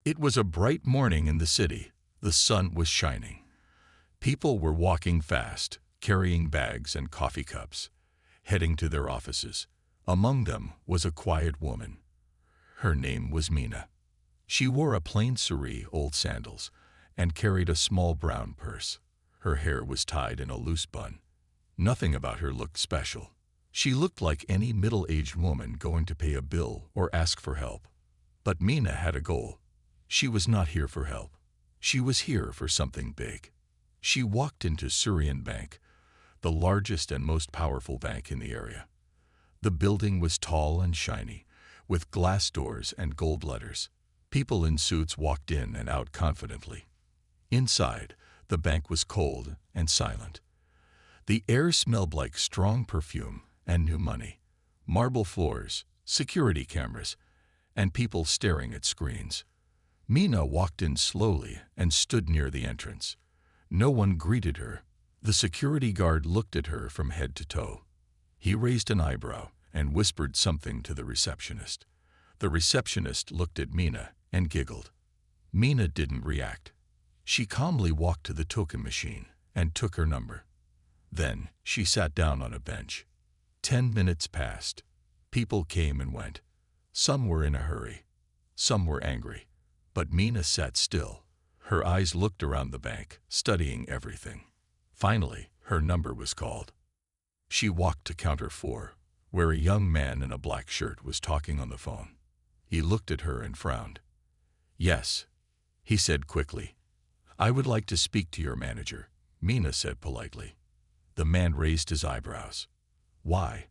It was a bright morning in the city. The sun was shining. People were walking fast, carrying bags and coffee cups, heading to their offices. Among them was a quiet woman. Her name was Mina. She wore a plain cerise old sandals and carried a small brown purse. Her hair was tied in a loose bun. Nothing about her looked special. She looked like any middle-aged woman going to pay a bill or ask for help. But Mina had a goal. She was not here for help. She was here for something big. She walked into Syrian Bank, the largest and most powerful bank in the area. The building was tall and shiny, with glass doors and gold letters. People in suits walked in and out confidently. Inside, the bank was cold and silent. The air smelled like strong perfume and new money, marble floors, security cameras, and people staring at screens. Mina walked in slowly and stood near the entrance. No one greeted her. The security guard looked at her from head to toe. He raised an eyebrow and whispered something to the receptionist. The receptionist looked at Mina and giggled. Mina didn't react. She calmly walked to the token machine and took her number. Then she sat down on a bench. 10 minutes passed. People came and went. Some were in a hurry. Some were angry. But Mina sat still. Her eyes looked around the bank, studying everything. Finally, her number was called. She walked to counter 4, where a young man in a black shirt was talking on the phone. He looked at her and frowned. "Yes," he said quickly. "I would like to speak to your manager," Mina said politely. The man raised his eyebrows. "Why?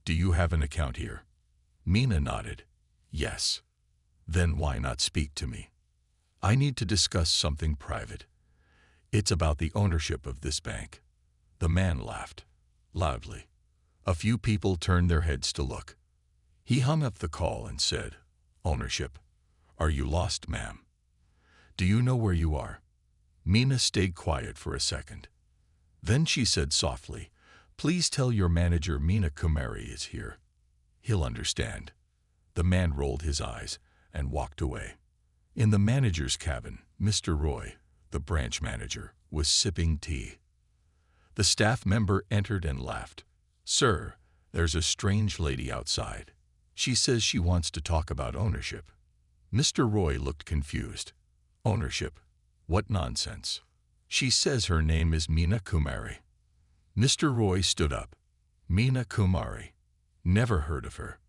Do you have an account here?" Mina nodded. "Yes." "Then why not speak to me? I need to discuss something private. It's about the ownership of this bank." The man laughed loudly. A few people turned their heads to look. He hung up the call and said, "Ownership? Are you lost, ma'am? Do you know where you are?" Mina stayed quiet for a second. Then she said softly, "Please tell your manager Mina Kumari is here. He'll understand." The man rolled his eyes and walked away. In the manager's cabin, Mr. Roy, the branch manager, was sipping tea. The staff member entered and laughed. "Sir, there's a strange lady outside. She says she wants to talk about ownership." Mr. Roy looked confused. "Ownership? What nonsense. She says her name is Mina Kumari." Mr. Roy stood up. "Mina Kumari? Never heard of her.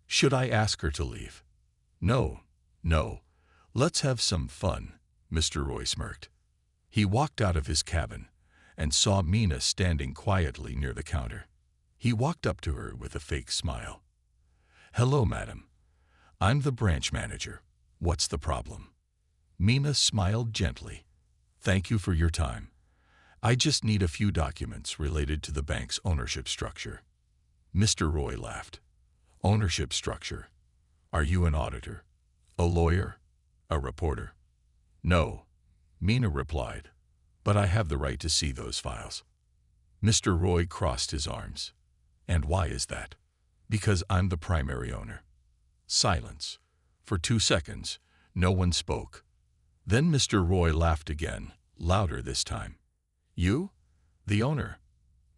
Should I ask her to leave?" No. Let's have some fun," Mr. Roy smirked. He walked out of his cabin and saw Mina standing quietly near the counter. He walked up to her with a fake smile. "Hello, madam. I'm the branch manager. What's the problem?" Mina smiled gently. "Thank you for your time. I just need a few documents related to the bank's ownership structure." Mr. Roy laughed. "Ownership structure? Are you an auditor? A lawyer? A reporter?" "No," Mina replied, "but I have the right to see those files." Mr. Roy crossed his arms. "And why is that?" "Because I'm the primary owner." Silence. For 2 seconds, no one spoke. Then Mr. Roy laughed again, louder this time. "You? The owner?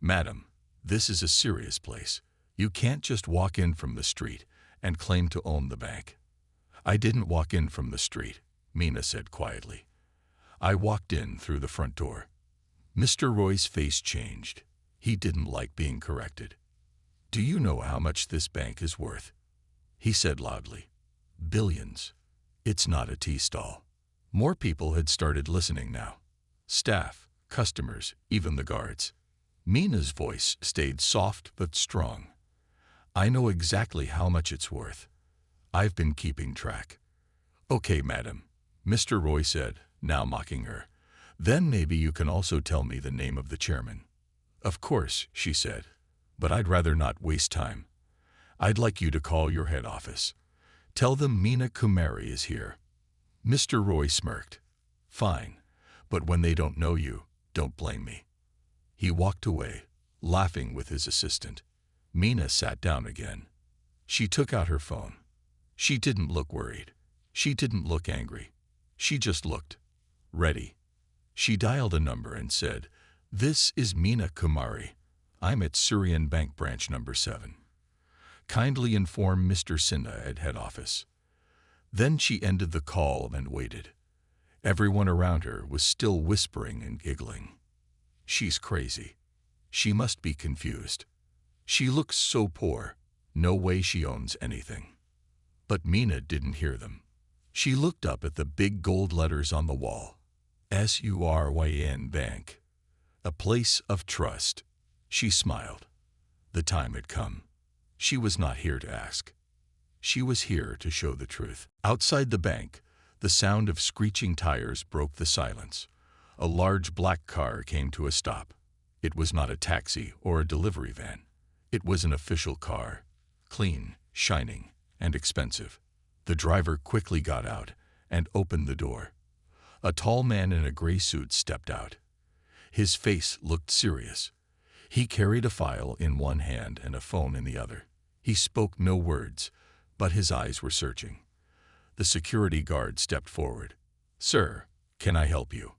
Madam, this is a serious place. You can't just walk in from the street and claim to own the bank." "I didn't walk in from the street," Mina said quietly. "I walked in through the front door." Mr. Roy's face changed. He didn't like being corrected. "Do you know how much this bank is worth?" he said loudly. "Billions. It's not a tea stall." More people had started listening now. Staff, customers, even the guards. Mina's voice stayed soft but strong. "I know exactly how much it's worth. I've been keeping track." "Okay, madam," Mr. Roy said, now mocking her. "Then maybe you can also tell me the name of the chairman." "Of course," she said, "but I'd rather not waste time. I'd like you to call your head office. Tell them Mina Kumari is here." Mr. Roy smirked. "Fine, but when they don't know you, don't blame me." He walked away, laughing with his assistant. Mina sat down again. She took out her phone. She didn't look worried. She didn't look angry. She just looked ready. She dialed a number and said, "This is Meena Kumari. I'm at Syrian Bank branch number 7. Kindly inform Mr. Sinha at head office." Then she ended the call and waited. Everyone around her was still whispering and giggling. She's crazy. She must be confused. She looks so poor. No way she owns anything. But Meena didn't hear them. She looked up at the big gold letters on the wall. SURYN Bank. A place of trust. She smiled. The time had come. She was not here to ask. She was here to show the truth. Outside the bank, the sound of screeching tires broke the silence. A large black car came to a stop. It was not a taxi or a delivery van. It was an official car, clean, shining, and expensive. The driver quickly got out and opened the door. A tall man in a gray suit stepped out. His face looked serious. He carried a file in one hand and a phone in the other. He spoke no words, but his eyes were searching. The security guard stepped forward. "Sir, can I help you?"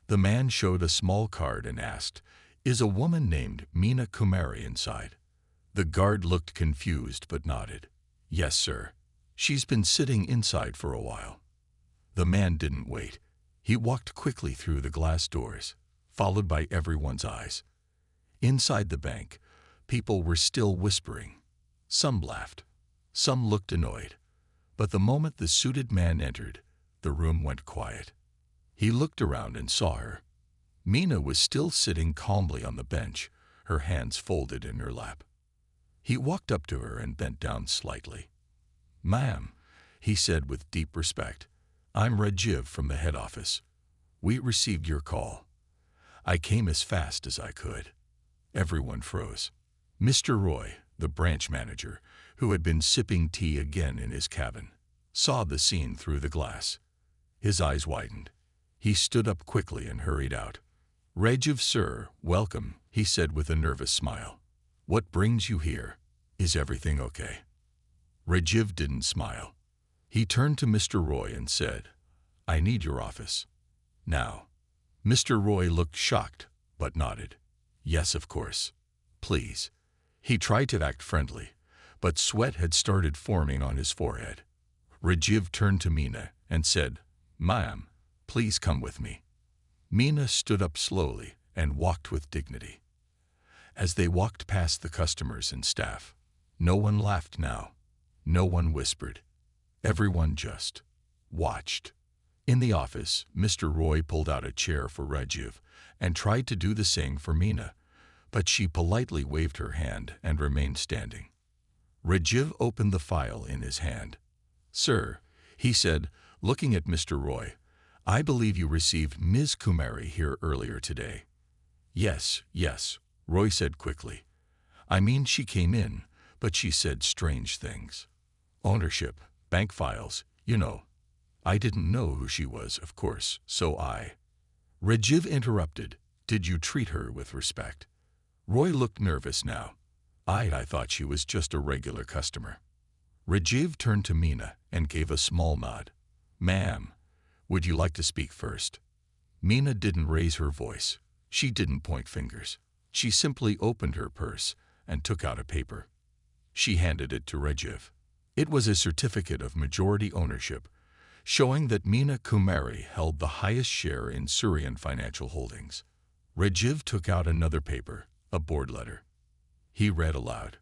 The man showed a small card and asked, "Is a woman named Meena Kumari inside?" The guard looked confused but nodded. "Yes, sir. She's been sitting inside for a while." The man didn't wait. He walked quickly through the glass doors, followed by everyone's eyes. Inside the bank, people were still whispering. Some laughed. Some looked annoyed. But the moment the suited man entered, the room went quiet. He looked around and saw her. Meena was still sitting calmly on the bench, her hands folded in her lap. He walked up to her and bent down slightly. "Ma'am," he said with deep respect, "I'm Rajiv from the head office. We received your call. I came as fast as I could." Everyone froze. Mr. Roy, the branch manager, who had been sipping tea again in his cabin, saw the scene through the glass. His eyes widened. He stood up quickly and hurried out. "Rajiv, sir, welcome," he said with a nervous smile. "What brings you here? Is everything okay?" Rajiv didn't smile. He turned to Mr. Roy and said, "I need your office. Now." Mr. Roy looked shocked, but nodded. "Yes, of course. Please." He tried to act friendly, but sweat had started forming on his forehead. Rajiv turned to Meena and said, "Ma'am, please come with me." Meena stood up slowly and walked with dignity. As they walked past the customers and staff, no one laughed now. No one whispered. Everyone just watched. In the office, Mr. Roy pulled out a chair for Rajiv and tried to do the same for Meena, but she politely waved her hand and remained standing. Rajiv opened the file in his hand. "Sir," he said, looking at Mr. Roy, "I believe you received Ms. Kumari here earlier today." Yes, Roy said quickly. "I mean, she came in, but she said strange things. Ownership, bank files, you know. I didn't know who she was, of course, so I—" Rajiv interrupted. "Did you treat her with respect?" Roy looked nervous now. I thought she was just a regular customer." Rajiv turned to Meena and gave a small nod. "Ma'am, would you like to speak first?" Meena didn't raise her voice. She didn't point fingers. She simply opened her purse and took out a paper. She handed it to Rajiv. It was a certificate of majority ownership, showing that Meena Kumari held the highest share in Syrian Financial Holdings. Rajiv took out another paper, a board letter. He read aloud.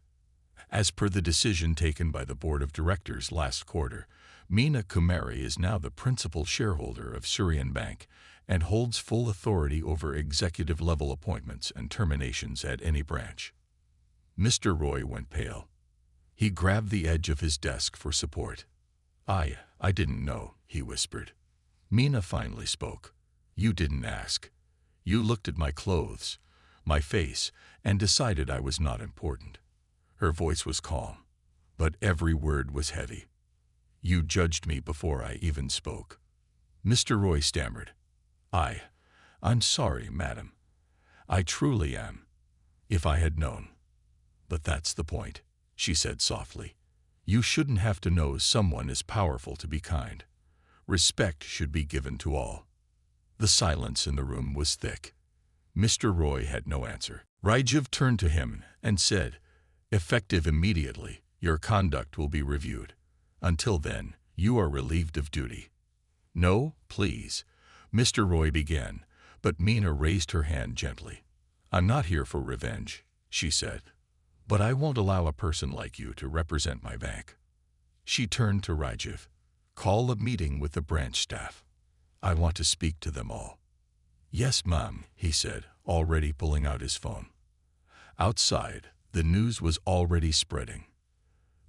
"As per the decision taken by the board of directors last quarter, Meena Kumari is now the principal shareholder of Syrian Bank and holds full authority over executive-level appointments and terminations at any branch." Mr. Roy went pale. He grabbed the edge of his desk for support. I didn't know," he whispered. Meena finally spoke. "You didn't ask. You looked at my clothes, my face, and decided I was not important." Her voice was calm, but every word was heavy. "You judged me before I even spoke." Mr. Roy stammered. I'm sorry, madam. I truly am. If I had known." "But that's the point," she said softly. "You shouldn't have to know someone as powerful to be kind. Respect should be given to all. The silence in the room was thick. Mr. Roy had no answer. Rajiv turned to him and said, "Effective immediately, your conduct will be reviewed. Until then, you are relieved of duty." "No, please," Mr. Roy began, but Meena raised her hand gently. "I'm not here for revenge," she said, "but I won't allow a person like you to represent my bank." She turned to Rajiv. "Call a meeting with the branch staff. I want to speak to them all." "Yes, Mom," he said, already pulling out his phone. Outside, the news was already spreading.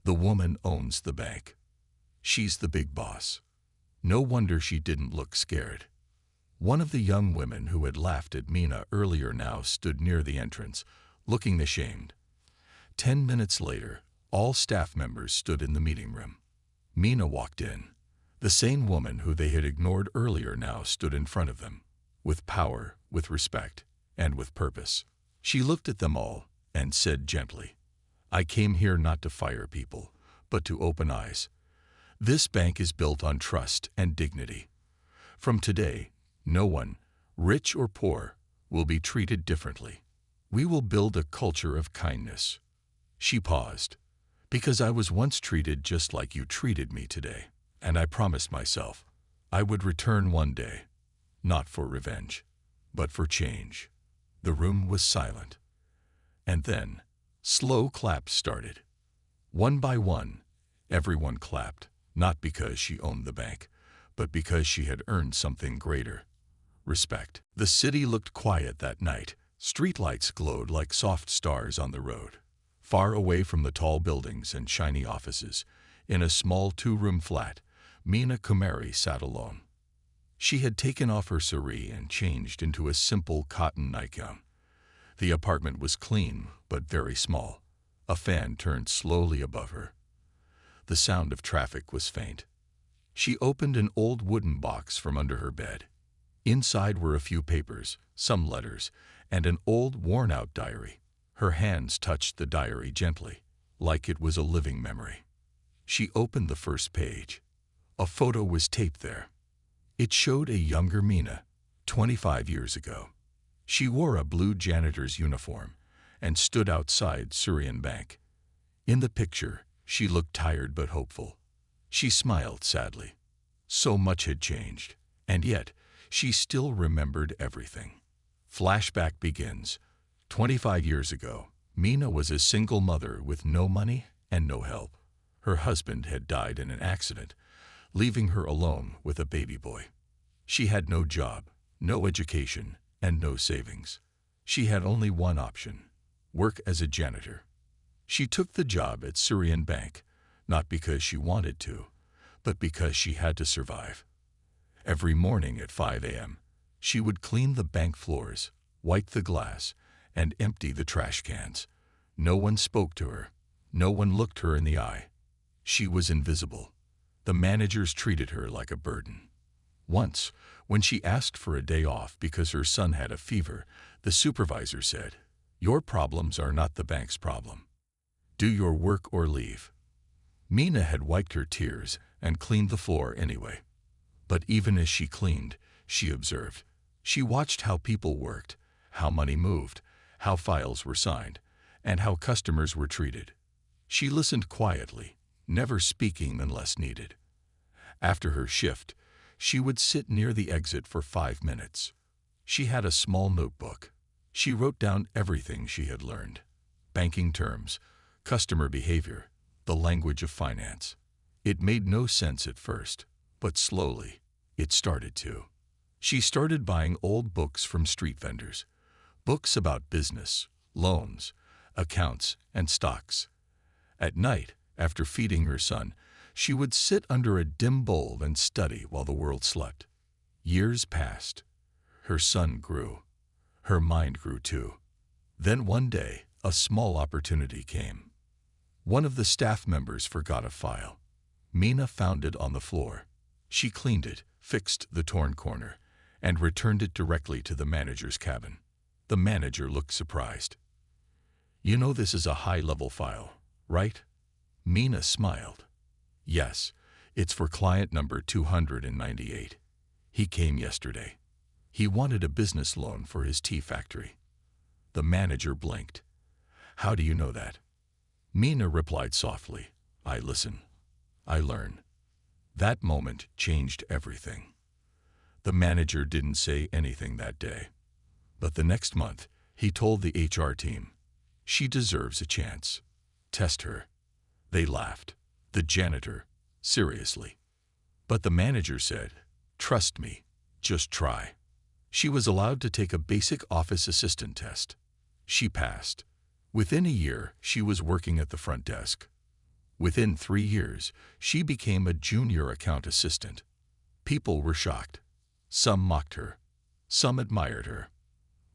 The woman owns the bank. She's the big boss. No wonder she didn't look scared. One of the young women who had laughed at Meena earlier now stood near the entrance, looking ashamed. 10 minutes later, all staff members stood in the meeting room. Meena walked in. The same woman who they had ignored earlier now stood in front of them, with power, with respect, and with purpose. She looked at them all and said gently, "I came here not to fire people, but to open eyes. This bank is built on trust and dignity. From today, no one, rich or poor, will be treated differently. We will build a culture of kindness." She paused. "Because I was once treated just like you treated me today, and I promised myself I would return one day, not for revenge, but for change." The room was silent. And then, slow claps started. One by one, everyone clapped, not because she owned the bank, but because she had earned something greater: respect. The city looked quiet that night. Streetlights glowed like soft stars on the road. Far away from the tall buildings and shiny offices, in a small 2-room flat, Meena Kumari sat alone. She had taken off her sari and changed into a simple cotton nightgown. The apartment was clean, but very small. A fan turned slowly above her. The sound of traffic was faint. She opened an old wooden box from under her bed. Inside were a few papers, some letters, and an old worn-out diary. Her hands touched the diary gently, like it was a living memory. She opened the first page. A photo was taped there. It showed a younger Meena, 25 years ago. She wore a blue janitor's uniform and stood outside Suryan Bank. In the picture, she looked tired but hopeful. She smiled sadly. So much had changed, and yet she still remembered everything. Flashback begins. 25 years ago, Meena was a single mother with no money and no help. Her husband had died in an accident, leaving her alone with a baby boy. She had no job, no education, and no savings. She had only one option: work as a janitor. She took the job at Suryan Bank, not because she wanted to, but because she had to survive. Every morning at 5 a.m., she would clean the bank floors, wipe the glass, and empty the trash cans. No one spoke to her. No one looked her in the eye. She was invisible. The managers treated her like a burden. Once, when she asked for a day off because her son had a fever, the supervisor said, "Your problems are not the bank's problem. Do your work or leave." Meena had wiped her tears and cleaned the floor anyway. But even as she cleaned, she observed. She watched how people worked, how money moved, how files were signed, and how customers were treated. She listened quietly, never speaking unless needed. After her shift, she would sit near the exit for 5 minutes. She had a small notebook. She wrote down everything she had learned: banking terms, customer behavior, the language of finance. It made no sense at first, but slowly, it started to. She started buying old books from street vendors, books about business, loans, accounts, and stocks. At night, after feeding her son, she would sit under a dim bulb and study while the world slept. Years passed. Her son grew. Her mind grew too. Then one day, a small opportunity came. One of the staff members forgot a file. Meena found it on the floor. She cleaned it, fixed the torn corner, and returned it directly to the manager's cabin. The manager looked surprised. "You know this is a high-level file, right?" Meena smiled. "Yes, It's for client number 298. He came yesterday. He wanted a business loan for his tea factory. The manager blinked. How do you know that? Mina replied softly. I listen. I learn. That moment changed everything. The manager didn't say anything that day. But the next month, he told the HR team, she deserves a chance. Test her. They laughed. The janitor, seriously. But the manager said, trust me, just try. She was allowed to take a basic office assistant test. She passed. Within a year, she was working at the front desk. Within 3 years, she became a junior account assistant. People were shocked. Some mocked her. Some admired her.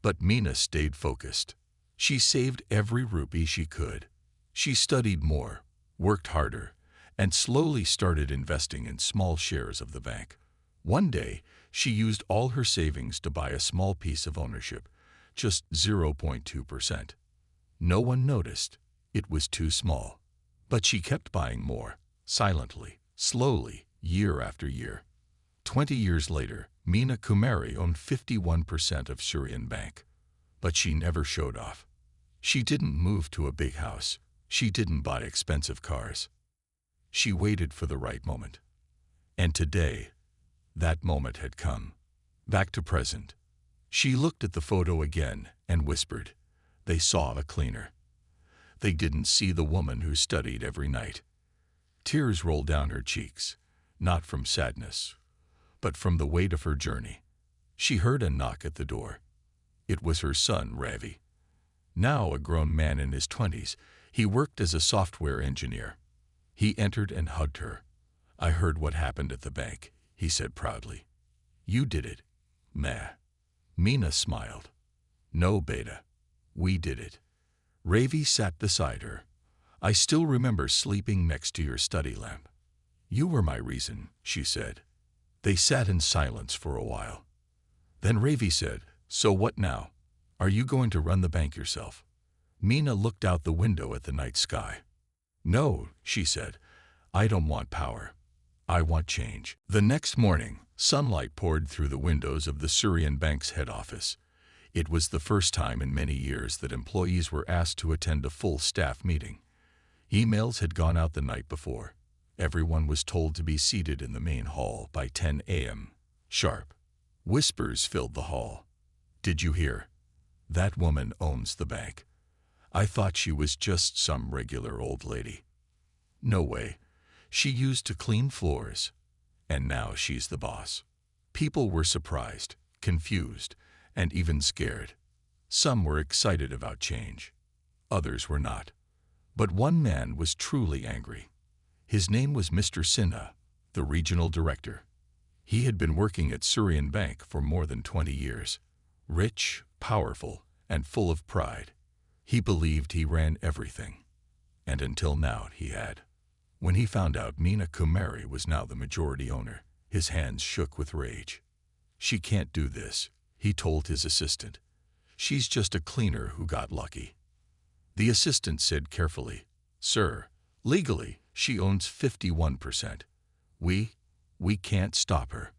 But Mina stayed focused. She saved every rupee she could. She studied more, worked harder, and slowly started investing in small shares of the bank. One day, she used all her savings to buy a small piece of ownership, just 0.2%. No one noticed. It was too small. But she kept buying more, silently, slowly, year after year. 20 years later, Mina Kumari owned 51% of Syrian Bank. But she never showed off. She didn't move to a big house. She didn't buy expensive cars. She waited for the right moment. And today, that moment had come. Back to present. She looked at the photo again and whispered, they saw a cleaner. They didn't see the woman who studied every night. Tears rolled down her cheeks, not from sadness, but from the weight of her journey. She heard a knock at the door. It was her son, Ravi. Now a grown man in his 20s, he worked as a software engineer. He entered and hugged her. I heard what happened at the bank, he said proudly. You did it. Meh. Mina smiled. No, Beta. We did it. Ravi sat beside her. I still remember sleeping next to your study lamp. You were my reason, she said. They sat in silence for a while. Then Ravi said, so what now? Are you going to run the bank yourself? Mina looked out the window at the night sky. No, she said. I don't want power. I want change. The next morning, sunlight poured through the windows of the Syrian Bank's head office. It was the first time in many years that employees were asked to attend a full staff meeting. Emails had gone out the night before. Everyone was told to be seated in the main hall by 10 a.m. sharp. Whispers filled the hall. Did you hear? That woman owns the bank. I thought she was just some regular old lady. No way. She used to clean floors. And now she's the boss. People were surprised, confused, and even scared. Some were excited about change. Others were not. But one man was truly angry. His name was Mr. Sinha, the regional director. He had been working at Syrian Bank for more than 20 years. Rich, powerful, and full of pride. He believed he ran everything. And until now he had. When he found out Mina Kumari was now the majority owner, his hands shook with rage. She can't do this, he told his assistant. She's just a cleaner who got lucky. The assistant said carefully, Sir, legally, she owns 51%. We can't stop her.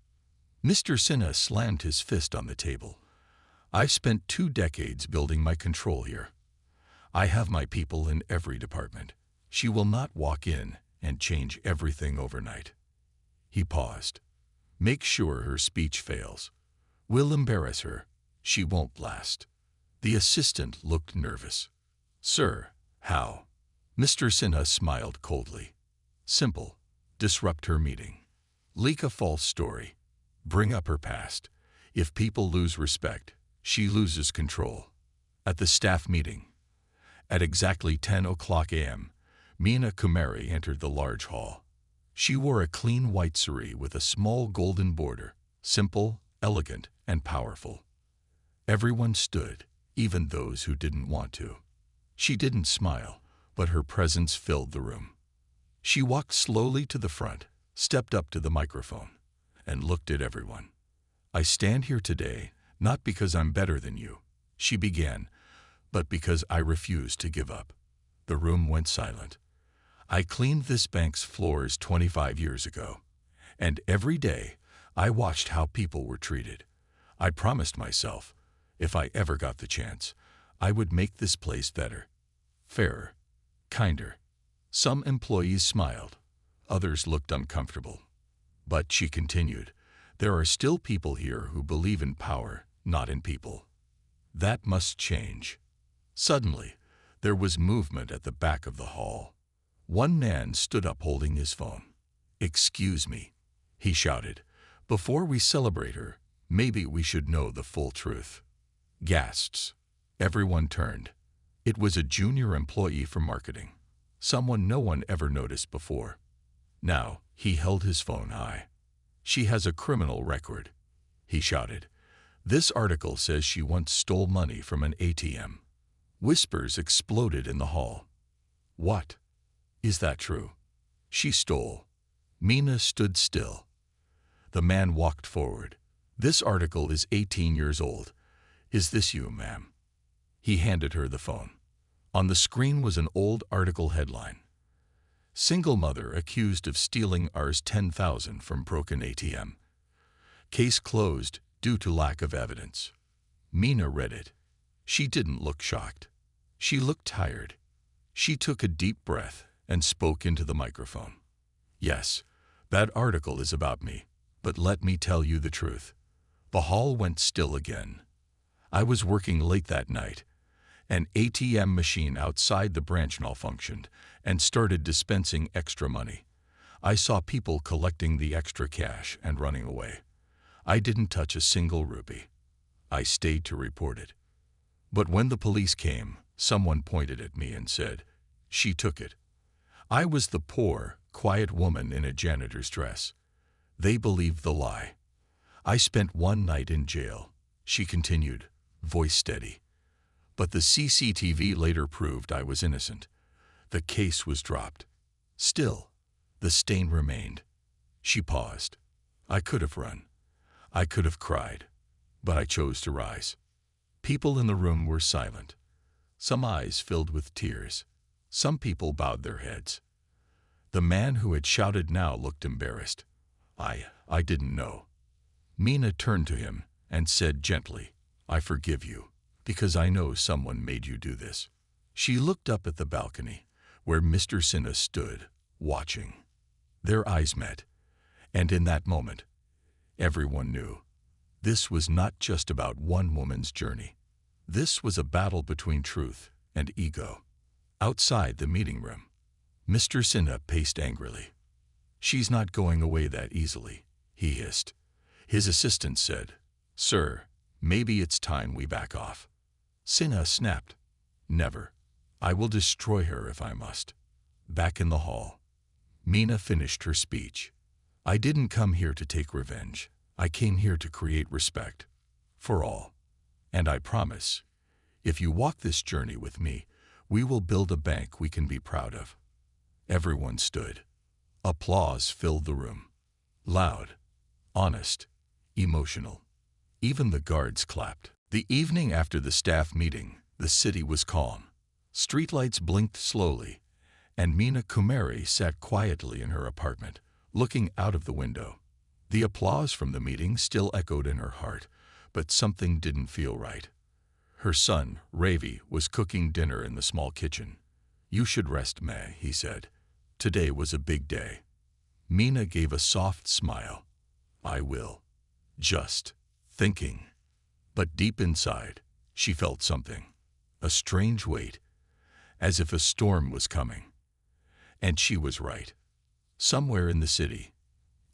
Mr. Sinha slammed his fist on the table. I've spent 2 decades building my control here. I have my people in every department. She will not walk in and change everything overnight. He paused. Make sure her speech fails. We'll embarrass her. She won't last. The assistant looked nervous. Sir, how? Mr. Sinha smiled coldly. Simple. Disrupt her meeting. Leak a false story. Bring up her past. If people lose respect, she loses control. At the staff meeting, at exactly 10 o'clock a.m., Mina Kumari entered the large hall. She wore a clean white sari with a small golden border, simple, elegant, and powerful. Everyone stood, even those who didn't want to. She didn't smile, but her presence filled the room. She walked slowly to the front, stepped up to the microphone, and looked at everyone. I stand here today not because I'm better than you, she began, but because I refuse to give up. The room went silent. I cleaned this bank's floors 25 years ago, and every day I watched how people were treated. I promised myself, if I ever got the chance, I would make this place better, fairer, kinder. Some employees smiled, others looked uncomfortable. But she continued, there are still people here who believe in power, not in people. That must change. Suddenly, there was movement at the back of the hall. One man stood up holding his phone. "Excuse me," he shouted. "Before we celebrate her, maybe we should know the full truth." Gasps. Everyone turned. It was a junior employee from marketing, someone no one ever noticed before. Now, he held his phone high. "She has a criminal record," he shouted. "This article says she once stole money from an ATM." Whispers exploded in the hall. "What? Is that true?" "She stole." Mina stood still. The man walked forward. "This article is 18 years old. Is this you, ma'am?" He handed her the phone. On the screen was an old article headline. "Single mother accused of stealing Rs 10,000 from broken ATM. Case closed due to lack of evidence." Mina read it. She didn't look shocked. She looked tired. She took a deep breath and spoke into the microphone. "Yes, that article is about me, but let me tell you the truth." The hall went still again. "I was working late that night. An ATM machine outside the branch malfunctioned and started dispensing extra money. I saw people collecting the extra cash and running away. I didn't touch a single rupee. I stayed to report it. But when the police came, someone pointed at me and said, 'She took it.' I was the poor, quiet woman in a janitor's dress. They believed the lie. I spent one night in jail," she continued, voice steady. "But the CCTV later proved I was innocent. The case was dropped. Still, the stain remained." She paused. "I could have run. I could have cried. But I chose to rise." People in the room were silent. Some eyes filled with tears. Some people bowed their heads. The man who had shouted now looked embarrassed. I didn't know." Mina turned to him and said gently, "I forgive you, because I know someone made you do this." She looked up at the balcony, where Mr. Sinha stood, watching. Their eyes met, and in that moment, everyone knew. This was not just about one woman's journey. This was a battle between truth and ego. Outside the meeting room, Mr. Sinha paced angrily. "She's not going away that easily," he hissed. His assistant said, "Sir, maybe it's time we back off." Sinha snapped, "Never. I will destroy her if I must." Back in the hall, Mina finished her speech. "I didn't come here to take revenge. I came here to create respect. For all. And I promise, if you walk this journey with me, we will build a bank we can be proud of." Everyone stood. Applause filled the room. Loud, honest, emotional. Even the guards clapped. The evening after the staff meeting, the city was calm. Streetlights blinked slowly, and Mina Kumari sat quietly in her apartment, looking out of the window. The applause from the meeting still echoed in her heart, but something didn't feel right. Her son, Ravi, was cooking dinner in the small kitchen. "You should rest, May," he said. "Today was a big day." Mina gave a soft smile. "I will." Just thinking. But deep inside, she felt something. A strange weight, as if a storm was coming. And she was right. Somewhere in the city,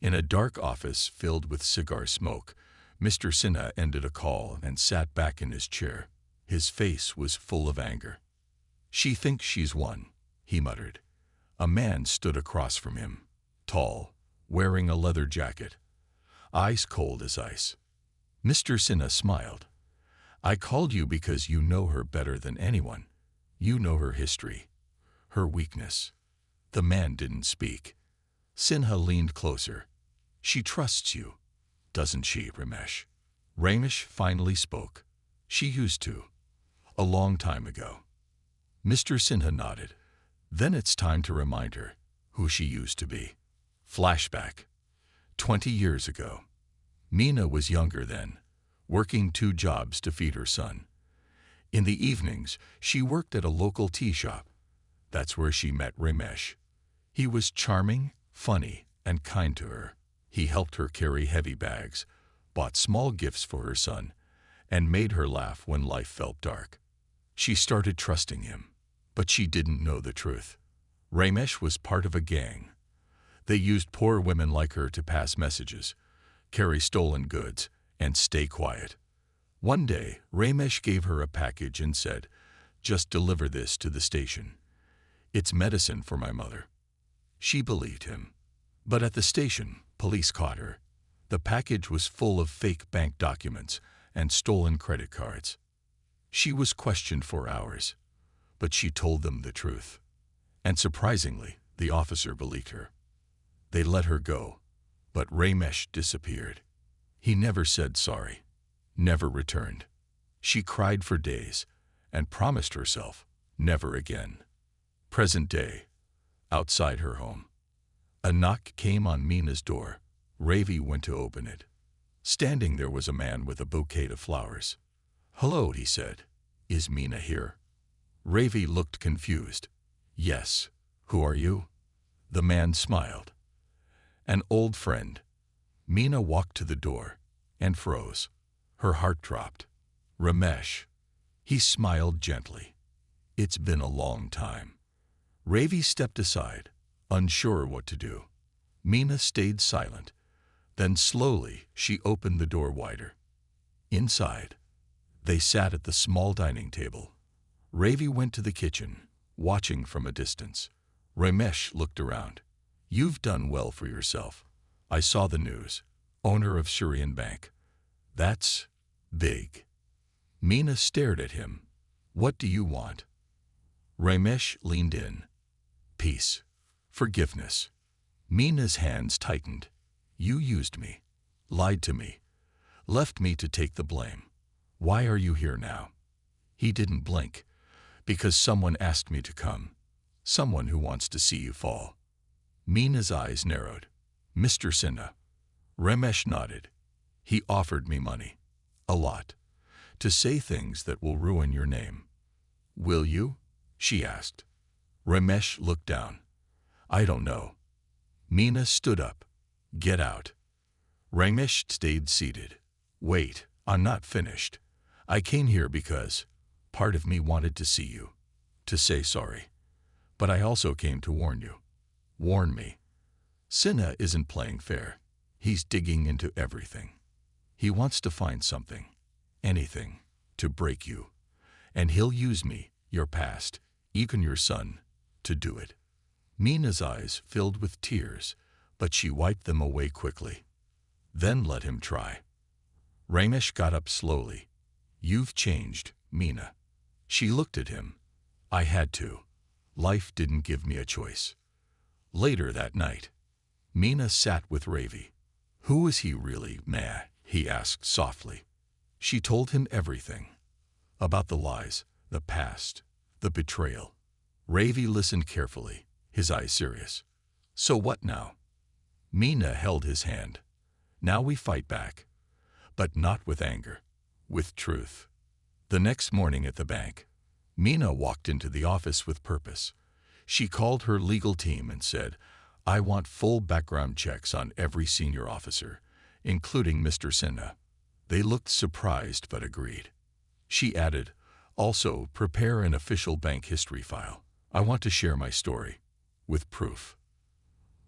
in a dark office filled with cigar smoke, Mr. Sinha ended a call and sat back in his chair. His face was full of anger. "She thinks she's won," he muttered. A man stood across from him, tall, wearing a leather jacket, ice cold as ice. Mr. Sinha smiled. "I called you because you know her better than anyone. You know her history, her weakness." The man didn't speak. Sinha leaned closer. "She trusts you, doesn't she, Ramesh?" Ramesh finally spoke. "She used to. A long time ago." Mr. Sinha nodded. Then it's time to remind her who she used to be. Flashback. 20 years ago. Mina was younger then, working 2 jobs to feed her son. In the evenings, she worked at a local tea shop. That's where she met Ramesh. He was charming, funny, and kind to her. He helped her carry heavy bags, bought small gifts for her son, and made her laugh when life felt dark. She started trusting him, but she didn't know the truth. Ramesh was part of a gang. They used poor women like her to pass messages, carry stolen goods, and stay quiet. One day, Ramesh gave her a package and said, "Just deliver this to the station. It's medicine for my mother." She believed him. But at the station, police caught her. The package was full of fake bank documents and stolen credit cards. She was questioned for hours, but she told them the truth. And surprisingly, the officer believed her. They let her go, but Ramesh disappeared. He never said sorry, never returned. She cried for days and promised herself never again. Present day, outside her home. A knock came on Mina's door. Ravi went to open it. Standing there was a man with a bouquet of flowers. "Hello," he said. "Is Mina here?" Ravi looked confused. "Yes. Who are you?" The man smiled. "An old friend." Mina walked to the door and froze. Her heart dropped. "Ramesh." He smiled gently. "It's been a long time." Ravi stepped aside, unsure what to do. Mina stayed silent. Then slowly she opened the door wider. Inside, they sat at the small dining table. Ravi went to the kitchen, watching from a distance. Ramesh looked around. "You've done well for yourself. I saw the news. Owner of Syrian Bank. That's big." Mina stared at him. "What do you want?" Ramesh leaned in. "Peace. Forgiveness." Mina's hands tightened. "You used me, lied to me, left me to take the blame. Why are you here now?" He didn't blink. "Because someone asked me to come. Someone who wants to see you fall." Mina's eyes narrowed. "Mr. Sinha." Ramesh nodded. "He offered me money. A lot. To say things that will ruin your name." "Will you?" she asked. Ramesh looked down. "I don't know." Mina stood up. "Get out." Ramesh stayed seated. "Wait, I'm not finished. I came here because part of me wanted to see you, to say sorry. But I also came to warn you." "Warn me." "Sinha isn't playing fair. He's digging into everything. He wants to find something, anything, to break you. And he'll use me, your past, even your son, to do it." Mina's eyes filled with tears, but she wiped them away quickly. "Then let him try." Ramesh got up slowly. "You've changed, Mina." She looked at him. "I had to. Life didn't give me a choice." Later that night, Mina sat with Ravi. "Who is he really, Ma?" he asked softly. She told him everything. About the lies, the past, the betrayal. Ravi listened carefully, his eyes serious. "So what now?" Mina held his hand. "Now we fight back. But not with anger, with truth." The next morning at the bank, Mina walked into the office with purpose. She called her legal team and said, "I want full background checks on every senior officer, including Mr. Sinha." They looked surprised but agreed. She added, "Also, prepare an official bank history file. I want to share my story, with proof."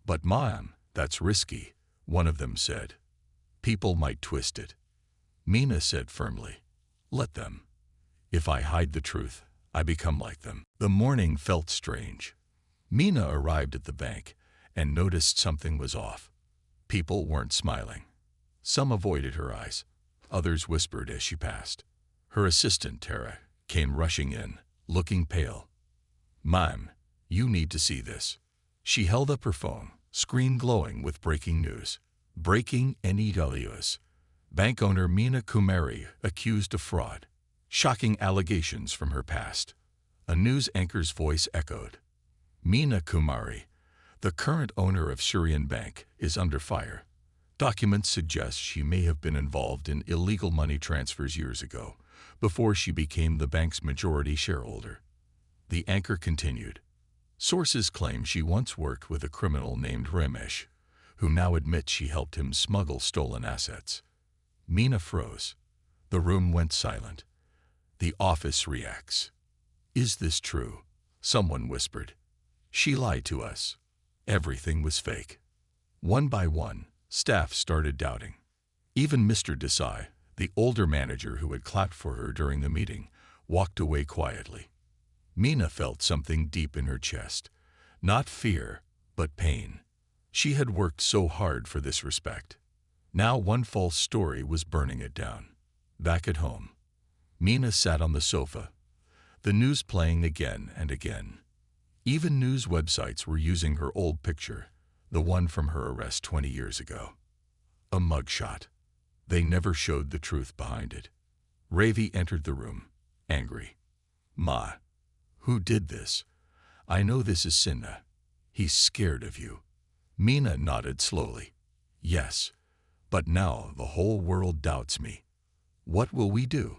"But Ma'am, that's risky," one of them said. "People might twist it." Mina said firmly, "Let them. If I hide the truth, I become like them." The morning felt strange. Mina arrived at the bank and noticed something was off. People weren't smiling. Some avoided her eyes. Others whispered as she passed. Her assistant, Tara, came rushing in, looking pale. "Ma'am, you need to see this." She held up her phone, screen glowing with breaking news. Breaking NEWS. Bank owner Meena Kumari accused of fraud. Shocking allegations from her past. A news anchor's voice echoed. Meena Kumari, the current owner of Syrian Bank, is under fire. Documents suggest she may have been involved in illegal money transfers years ago, before she became the bank's majority shareholder. The anchor continued. Sources claim she once worked with a criminal named Ramesh, who now admits she helped him smuggle stolen assets. Meena froze. The room went silent. The office reacts. Is this true? Someone whispered. She lied to us. Everything was fake. One by one, staff started doubting. Even Mr. Desai, the older manager who had clapped for her during the meeting, walked away quietly. Meena felt something deep in her chest. Not fear, but pain. She had worked so hard for this respect. Now one false story was burning it down. Back at home, Meena sat on the sofa, the news playing again and again. Even news websites were using her old picture, the one from her arrest 20 years ago. A mugshot. They never showed the truth behind it. Ravi entered the room, angry. Ma, who did this? I know this is Sinha. He's scared of you. Meena nodded slowly. Yes, but now the whole world doubts me. What will we do?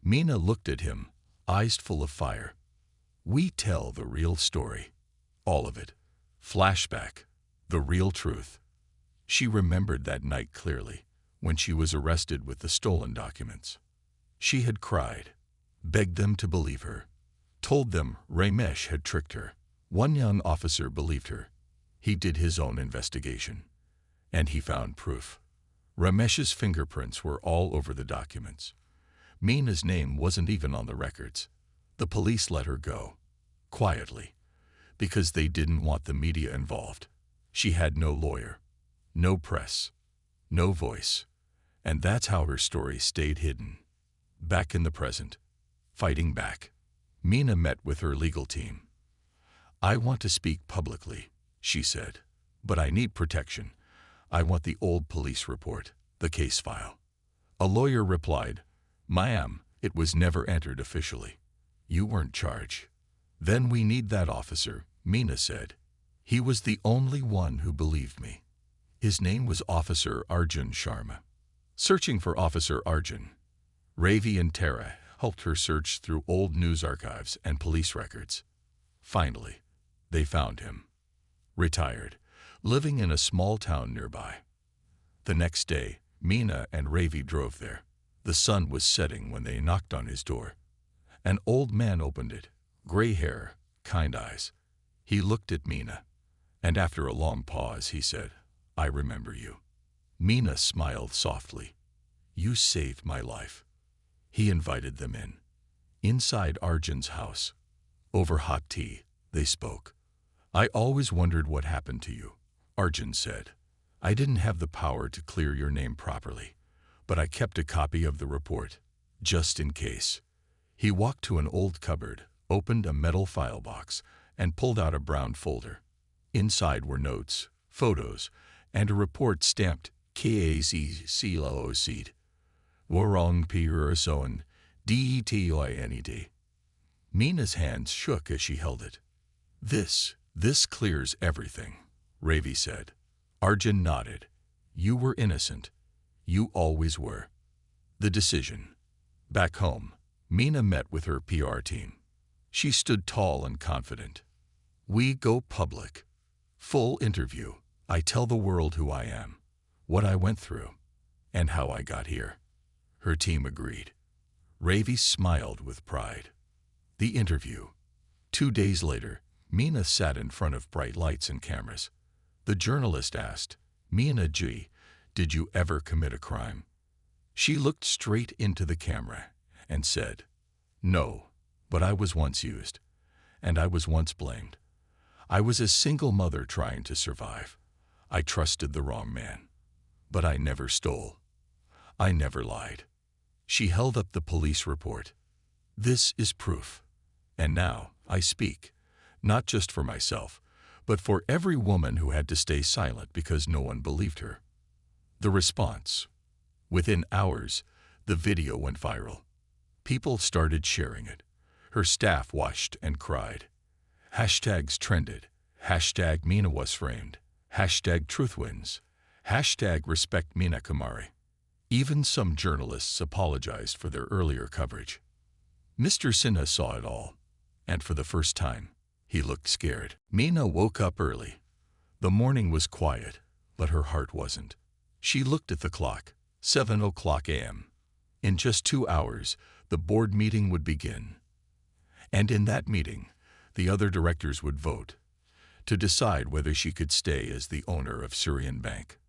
Meena looked at him, eyes full of fire. We tell the real story. All of it. Flashback. The real truth. She remembered that night clearly, when she was arrested with the stolen documents. She had cried, begged them to believe her, told them Ramesh had tricked her. One young officer believed her. He did his own investigation, and he found proof. Ramesh's fingerprints were all over the documents. Meena's name wasn't even on the records. The police let her go, quietly, because they didn't want the media involved. She had no lawyer, no press, no voice, and that's how her story stayed hidden. Back in the present, fighting back, Meena met with her legal team. I want to speak publicly, she said, but I need protection. I want the old police report, the case file. A lawyer replied, Ma'am, it was never entered officially. You weren't charged. Then we need that officer, Meena said. He was the only one who believed me. His name was Officer Arjun Sharma. Searching for Officer Arjun, Ravi and Tara helped her search through old news archives and police records. Finally, they found him. Retired, living in a small town nearby. The next day, Meena and Ravi drove there. The sun was setting when they knocked on his door. An old man opened it, gray hair, kind eyes. He looked at Meena, and after a long pause he said, I remember you. Meena smiled softly. You saved my life. He invited them in. Inside Arjun's house, over hot tea, they spoke. I always wondered what happened to you, Arjun said. I didn't have the power to clear your name properly, but I kept a copy of the report, just in case. He walked to an old cupboard, opened a metal file box, and pulled out a brown folder. Inside were notes, photos, and a report stamped KACCLOC. Warong Pirason DETOINED. Meena's hands shook as she held it. This clears everything, Ravi said. Arjun nodded. You were innocent. You always were. The decision. Back home, Meena met with her PR team. She stood tall and confident. We go public. Full interview. I tell the world who I am, what I went through, and how I got here. Her team agreed. Ravi smiled with pride. The interview. 2 days later, Meena sat in front of bright lights and cameras. The journalist asked, Meena ji, did you ever commit a crime? She looked straight into the camera and said, No, but I was once used, and I was once blamed. I was a single mother trying to survive. I trusted the wrong man, but I never stole. I never lied. She held up the police report. This is proof. And now I speak, not just for myself, but for every woman who had to stay silent because no one believed her. The response. Within hours, the video went viral. People started sharing it. Her staff watched and cried. Hashtags trended. Hashtag Meena was framed. Hashtag truth wins. Hashtag respect Meena Kumari. Even some journalists apologized for their earlier coverage. Mr. Sinha saw it all, and for the first time, he looked scared. Meena woke up early. The morning was quiet, but her heart wasn't. She looked at the clock, 7:00 a.m. In just 2 hours, the board meeting would begin. And in that meeting, the other directors would vote to decide whether she could stay as the owner of Syrian Bank.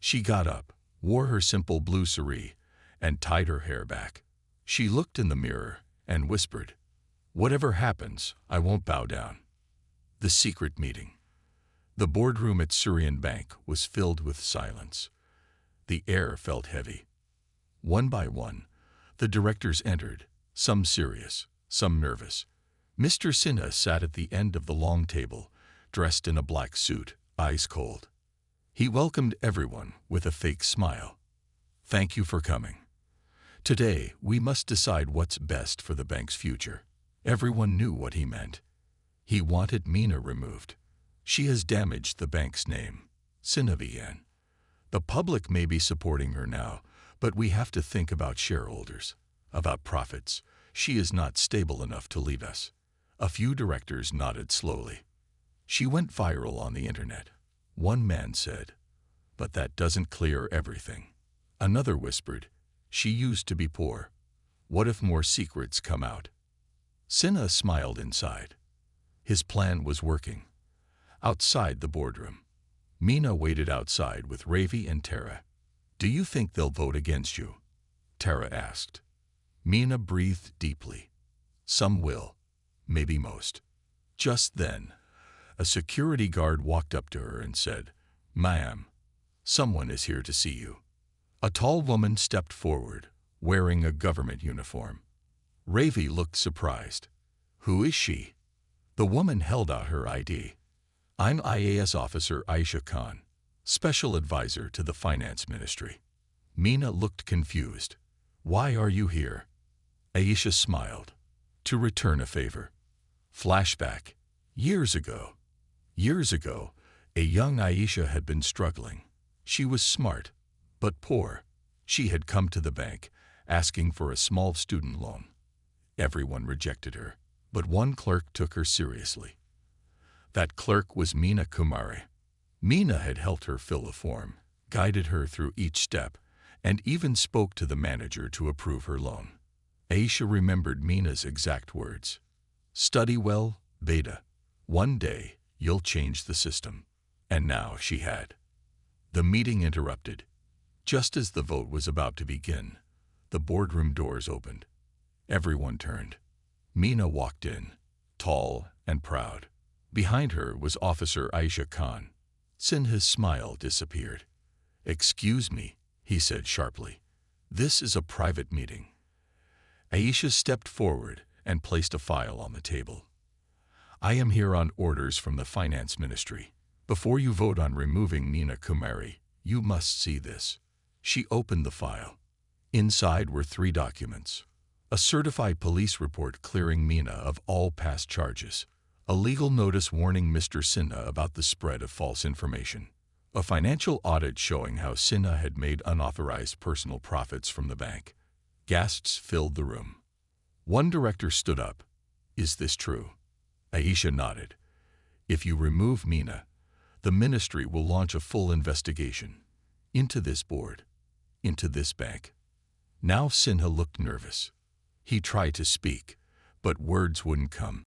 She got up, wore her simple blue saree, and tied her hair back. She looked in the mirror and whispered, "Whatever happens, I won't bow down." The secret meeting. The boardroom at Syrian Bank was filled with silence. The air felt heavy. One by one, the directors entered, some serious, some nervous. Mr. Sinha sat at the end of the long table, dressed in a black suit, eyes cold. He welcomed everyone with a fake smile. "Thank you for coming. Today, we must decide what's best for the bank's future." Everyone knew what he meant. He wanted Meena removed. She has damaged the bank's name. Sinha began. The public may be supporting her now, but we have to think about shareholders, about profits. She is not stable enough to lead us. A few directors nodded slowly. She went viral on the internet. One man said, "But that doesn't clear everything." Another whispered, "She used to be poor. What if more secrets come out?" Sinha smiled inside. His plan was working. Outside the boardroom, Meena waited outside with Ravi and Tara. "Do you think they'll vote against you?" Tara asked. Meena breathed deeply. "Some will, maybe most." Just then, a security guard walked up to her and said, "Ma'am, someone is here to see you." A tall woman stepped forward, wearing a government uniform. Ravi looked surprised. "Who is she?" The woman held out her ID. "I'm IAS officer Aisha Khan, special advisor to the finance ministry." Meena looked confused. "Why are you here?" Aisha smiled. "To return a favor." Flashback. Years ago, a young Aisha had been struggling. She was smart, but poor. She had come to the bank, asking for a small student loan. Everyone rejected her, but one clerk took her seriously. That clerk was Meena Kumari. Meena had helped her fill a form, guided her through each step, and even spoke to the manager to approve her loan. Aisha remembered Meena's exact words. "Study well, Beta. One day, you'll change the system." And now she had. The meeting interrupted. Just as the vote was about to begin, the boardroom doors opened. Everyone turned. Meena walked in, tall and proud. Behind her was Officer Aisha Khan. Sinha's smile disappeared. "Excuse me," he said sharply. "This is a private meeting." Aisha stepped forward and placed a file on the table. "I am here on orders from the finance ministry. Before you vote on removing Meena Kumari, you must see this." She opened the file. Inside were 3 documents. A certified police report clearing Meena of all past charges. A legal notice warning Mr. Sinha about the spread of false information. A financial audit showing how Sinha had made unauthorized personal profits from the bank. Gasps filled the room. One director stood up. "Is this true?" Aisha nodded. "If you remove Meena, the ministry will launch a full investigation into this board, into this bank." Now Sinha looked nervous. He tried to speak, but words wouldn't come.